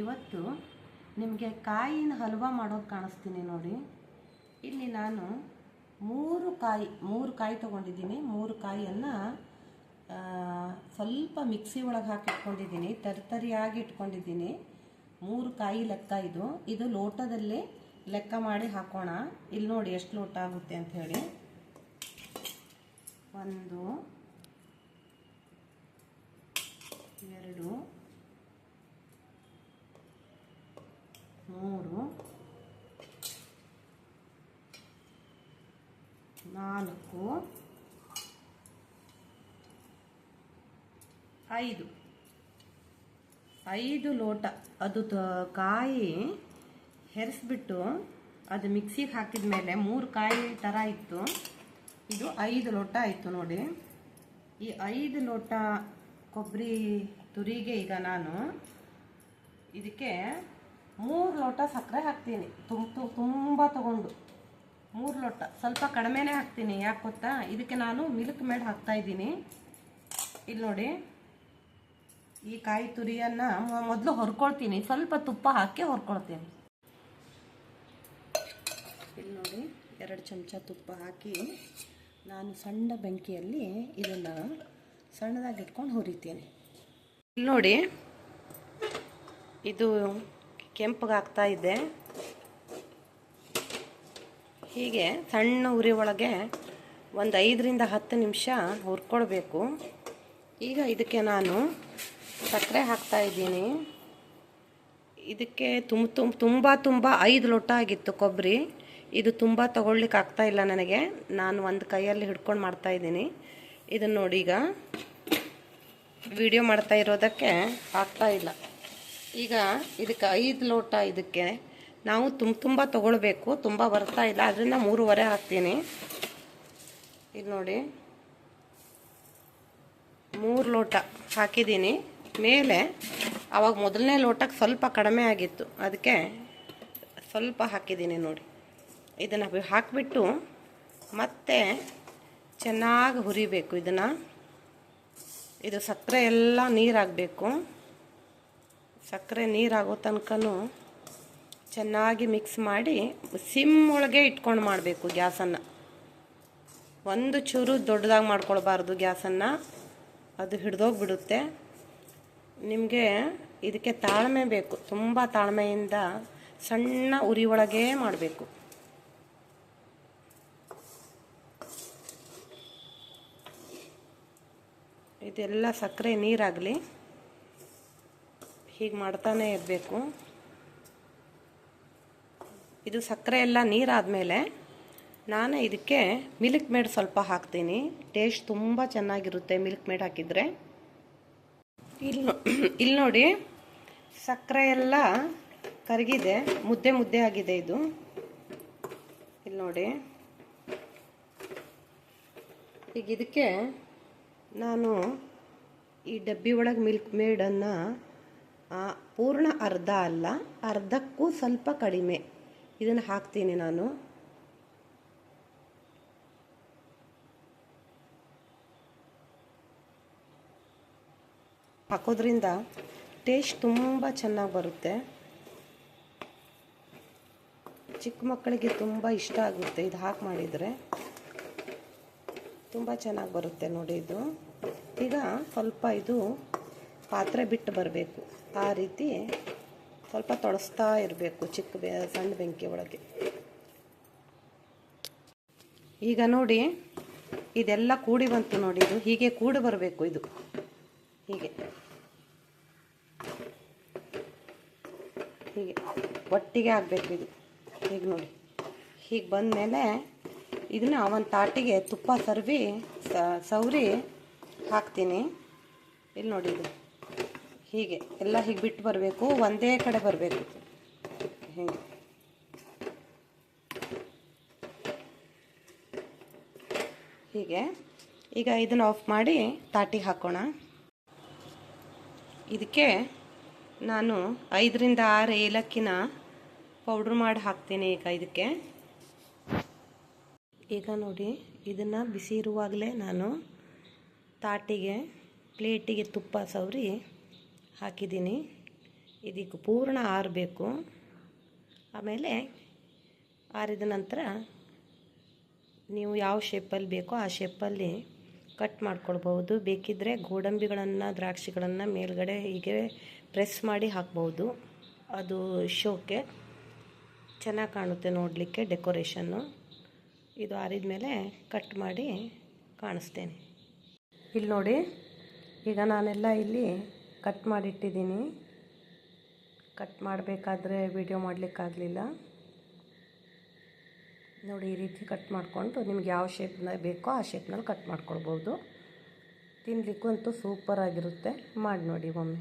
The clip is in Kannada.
ಇವತ್ತು ನಿಮಗೆ ಕಾಯಿನ ಹಲ್ವಾ ಮಾಡೋದು ಕಾಣಿಸ್ತೀನಿ ನೋಡಿ. ಇಲ್ಲಿ ನಾನು ಮೂರು ಕಾಯಿ ತೊಗೊಂಡಿದ್ದೀನಿ. ಮೂರು ಕಾಯಿಯನ್ನು ಸ್ವಲ್ಪ ಮಿಕ್ಸಿ ಒಳಗೆ ಹಾಕಿ ಇಟ್ಕೊಂಡಿದ್ದೀನಿ, ತರಿಯಾಗಿ ಇಟ್ಕೊಂಡಿದ್ದೀನಿ. 3 ಕಾಯಿ ಲೆಕ್ಕ ಇದು ಲೋಟದಲ್ಲಿ ಲೆಕ್ಕ ಮಾಡಿ ಹಾಕೋಣ. ಇಲ್ಲಿ ನೋಡಿ ಎಷ್ಟು ಲೋಟ ಆಗುತ್ತೆ ಅಂತ ಹೇಳಿ. 1 2 3 4 5 ಲೋಟ. ಅದು ಕಾಯಿ ಹೆರಿಸ್ಬಿಟ್ಟು ಅದು ಮಿಕ್ಸಿಗೆ ಹಾಕಿದ ಮೇಲೆ 3 ಕಾಯಿ ಥರ ಇತ್ತು. ಇದು 5 ಲೋಟ ಆಯಿತು ನೋಡಿ. ಈ 5 ಲೋಟ ಕೊಬ್ಬರಿ ತುರಿಗೆ ಈಗ ನಾನು ಇದಕ್ಕೆ 3 ಲೋಟ ಸಕ್ಕರೆ ಹಾಕ್ತೀನಿ. ತುಂಬ ತಗೊಂಡು 3 ಲೋಟ, ಸ್ವಲ್ಪ ಕಡಿಮೆನೇ ಹಾಕ್ತೀನಿ. ಯಾಕೆ ಗೊತ್ತಾ, ಇದಕ್ಕೆ ನಾನು ಮಿಲ್ಕ್ ಮೇಡ್ ಹಾಕ್ತಾ ಇದ್ದೀನಿ. ಇಲ್ಲಿ ನೋಡಿ, ಈ ಕಾಯಿ ತುರಿಯನ್ನು ಮೊದಲು ಹೊರ್ಕೊಳ್ತೀನಿ. ಸ್ವಲ್ಪ ತುಪ್ಪ ಹಾಕಿ ಹೊರ್ಕೊಳ್ತೀನಿ. ಇಲ್ಲಿ ನೋಡಿ, 2 ಚಮಚ ತುಪ್ಪ ಹಾಕಿ ನಾನು ಸಣ್ಣ ಬೆಂಕಿಯಲ್ಲಿ ಇದನ್ನು ಸಣ್ಣದಾಗಿ ಇಟ್ಕೊಂಡು ಹುರಿತೀನಿ. ಇಲ್ಲಿ ನೋಡಿ, ಇದು ಕೆಂಪಗಾಗ್ತಾ ಇದೆ. ಹೀಗೆ ಸಣ್ಣ ಉರಿ ಒಳಗೆ ಒಂದು 5 ರಿಂದ 10 ನಿಮಿಷ ಹುರ್ಕೊಳ್ಬೇಕು. ಈಗ ಇದಕ್ಕೆ ನಾನು ಸಕ್ಕರೆ ಹಾಕ್ತಾ ಇದ್ದೀನಿ. ಇದಕ್ಕೆ ತುಂಬ 5 ಲೋಟ ಆಗಿತ್ತು ಕೊಬ್ಬರಿ. ಇದು ತುಂಬ ತಗೊಳ್ಲಿಕ್ಕೆ ಆಗ್ತಾ ಇಲ್ಲ ನನಗೆ. ನಾನು ಒಂದು ಕೈಯಲ್ಲಿ ಹಿಡ್ಕೊಂಡು ಮಾಡ್ತಾ ಇದ್ದೀನಿ. ಇದನ್ನು ನೋಡಿ, ಈಗ ವಿಡಿಯೋ ಮಾಡ್ತಾ ಇರೋದಕ್ಕೆ ಆಗ್ತಾ ಇಲ್ಲ. ಈಗ ಇದಕ್ಕೆ 5 ಲೋಟ, ಇದಕ್ಕೆ ನಾವು ತುಂಬ ತಗೊಳ್ಬೇಕು. ತುಂಬ ಬರ್ತಾ ಇಲ್ಲ, ಅದರಿಂದ 3.5 ಹಾಕ್ತೀನಿ. ಇದು ನೋಡಿ, 3 ಲೋಟ ಹಾಕಿದ್ದೀನಿ. ಮೇಲೆ ಆವಾಗ ಮೊದಲನೇ ಲೋಟಕ್ಕೆ ಸ್ವಲ್ಪ ಕಡಿಮೆ ಆಗಿತ್ತು, ಅದಕ್ಕೆ ಸ್ವಲ್ಪ ಹಾಕಿದ್ದೀನಿ ನೋಡಿ. ಇದನ್ನು ಹಾಕಿಬಿಟ್ಟು ಮತ್ತೆ ಚೆನ್ನಾಗಿ ಹುರಿಬೇಕು ಇದನ್ನು. ಇದು ಸಕ್ಕರೆ ಎಲ್ಲ ನೀರಾಗಬೇಕು. ಸಕ್ಕರೆ ನೀರಾಗೋ ತನಕನೂ ಚೆನ್ನಾಗಿ ಮಿಕ್ಸ್ ಮಾಡಿ ಸಿಮ್ ಒಳಗೆ ಇಟ್ಕೊಂಡು ಮಾಡಬೇಕು ಗ್ಯಾಸನ್ನು. ಒಂದು ಚೂರು ದೊಡ್ಡದಾಗಿ ಮಾಡ್ಕೊಳ್ಬಾರ್ದು ಗ್ಯಾಸನ್ನು, ಅದು ಹಿಡ್ದೋಗ್ಬಿಡುತ್ತೆ. ನಿಮಗೆ ಇದಕ್ಕೆ ತಾಳ್ಮೆ ಬೇಕು. ತುಂಬ ತಾಳ್ಮೆಯಿಂದ ಸಣ್ಣ ಉರಿ ಒಳಗೆ ಮಾಡಬೇಕು. ಇದೆಲ್ಲ ಸಕ್ಕರೆ ನೀರಾಗಲಿ, ಹೀಗೆ ಮಾಡ್ತಾನೆ ಇರಬೇಕು. ಇದು ಸಕ್ಕರೆ ಎಲ್ಲ ನೀರಾದಮೇಲೆ ನಾನು ಇದಕ್ಕೆ ಮಿಲ್ಕ್ ಮೇಡ್ ಸ್ವಲ್ಪ ಹಾಕ್ತೀನಿ. ಟೇಸ್ಟ್ ತುಂಬ ಚೆನ್ನಾಗಿರುತ್ತೆ ಮಿಲ್ಕ್ ಮೇಡ್ ಹಾಕಿದರೆ. ಇಲ್ಲಿ ನೋಡಿ, ಸಕ್ಕರೆ ಎಲ್ಲ ಕರಗಿದೆ, ಮುದ್ದೆ ಆಗಿದೆ ಇದು. ಇಲ್ಲಿ ನೋಡಿ, ಈಗ ಇದಕ್ಕೆ ನಾನು ಈ ಡಬ್ಬಿ ಒಳಗೆ ಮಿಲ್ಕ್ ಮೇಡನ್ನು ಪೂರ್ಣ ಅರ್ಧ ಅಲ್ಲ, ಅರ್ಧಕ್ಕೂ ಸ್ವಲ್ಪ ಕಡಿಮೆ ಇದನ್ನು ಹಾಕ್ತೀನಿ ನಾನು. ಹಾಕೋದ್ರಿಂದ ಟೇಸ್ಟ್ ತುಂಬ ಚೆನ್ನಾಗಿ ಬರುತ್ತೆ. ಚಿಕ್ಕ ಮಕ್ಕಳಿಗೆ ತುಂಬ ಇಷ್ಟ ಆಗುತ್ತೆ ಇದು ಹಾಕಿ ಮಾಡಿದರೆ. ತುಂಬ ಚೆನ್ನಾಗಿ ಬರುತ್ತೆ ನೋಡಿ ಇದು. ಈಗ ಸ್ವಲ್ಪ ಇದು ಪಾತ್ರೆ ಬಿಟ್ಟು ಬರಬೇಕು. ಆ ರೀತಿ ಸ್ವಲ್ಪ ತೊಳಸ್ತಾ ಇರಬೇಕು ಸಣ್ಣ ಬೆಂಕಿ ಒಳಗೆ. ಈಗ ನೋಡಿ, ಇದೆಲ್ಲ ಕೂಡಿ ಬಂತು ನೋಡಿ. ಇದು ಹೀಗೆ ಕೂಡಿ ಬರಬೇಕು. ಇದು ಹೀಗೆ ಒಟ್ಟಿಗೆ ಆಗಬೇಕು ಇದು. ಹೀಗೆ ನೋಡಿ, ಹೀಗೆ ಬಂದಮೇಲೆ ಇದನ್ನ ಒಂದು ತಾಟಿಗೆ ತುಪ್ಪ ಸವರಿ ಹಾಕ್ತೀನಿ. ಇಲ್ಲಿ ನೋಡಿ, ಇದು ಹೀಗೆ ಎಲ್ಲ ಹೀಗೆ ಬಿಟ್ಟು ಬರಬೇಕು. ಒಂದೇ ಕಡೆ ಬರಬೇಕು ಹೀಗೆ. ಹೀಗೆ ಈಗ ಇದನ್ನು ಆಫ್ ಮಾಡಿ ತಾಟಿಗೆ ಹಾಕೋಣ. ಇದಕ್ಕೆ ನಾನು 5 ರಿಂದ 6 ಏಲಕ್ಕಿನ ಪೌಡ್ರ್ ಮಾಡಿ ಹಾಕ್ತೀನಿ ಈಗ ಇದಕ್ಕೆ. ಈಗ ನೋಡಿ, ಇದನ್ನು ಬಿಸಿ ಇರುವಾಗಲೇ ನಾನು ತಾಟಿಗೆ ಪ್ಲೇಟಿಗೆ ತುಪ್ಪ ಸವರಿ ಹಾಕಿದ್ದೀನಿ. ಇದಕ್ಕೆ ಪೂರ್ಣ ಆರಬೇಕು. ಆಮೇಲೆ ಆರಿದ ನಂತರ ನೀವು ಯಾವ ಶೇಪಲ್ಲಿ ಬೇಕೋ ಆ ಶೇಪಲ್ಲಿ ಕಟ್ ಮಾಡ್ಕೊಳ್ಬೋದು. ಬೇಕಿದ್ದರೆ ಗೋಡಂಬಿಗಳನ್ನು ದ್ರಾಕ್ಷಿಗಳನ್ನು ಮೇಲ್ಗಡೆ ಹೀಗೆ ಪ್ರೆಸ್ ಮಾಡಿ ಹಾಕ್ಬೋದು. ಅದು ಶೋಕ್ಕೆ ಚೆನ್ನಾಗಿ ಕಾಣುತ್ತೆ ನೋಡಲಿಕ್ಕೆ, ಡೆಕೋರೇಷನ್ನು. ಇದು ಆರಿದ ಮೇಲೆ ಕಟ್ ಮಾಡಿ ಕಾಣಿಸ್ತೇನೆ. ಇಲ್ಲಿ ನೋಡಿ, ಈಗ ನಾನೆಲ್ಲ ಇಲ್ಲಿ ಕಟ್ ಮಾಡಿಟ್ಟಿದ್ದೀನಿ. ಕಟ್ ಮಾಡಬೇಕಾದ್ರೆ ವಿಡಿಯೋ ಮಾಡಲಿಕ್ಕಾಗಲಿಲ್ಲ. ನೋಡಿ, ಈ ರೀತಿ ಕಟ್ ಮಾಡಿಕೊಂಡು ನಿಮ್ಗೆ ಯಾವ ಶೇಪ್ನಲ್ಲಿ ಬೇಕೋ ಆ ಶೇಪ್ನಲ್ಲಿ ಕಟ್ ಮಾಡ್ಕೊಳ್ಬೋದು. ತಿನ್ನಲಿಕ್ಕಂತೂ ಸೂಪರಾಗಿರುತ್ತೆ. ಮಾಡಿ ನೋಡಿ ಒಮ್ಮೆ.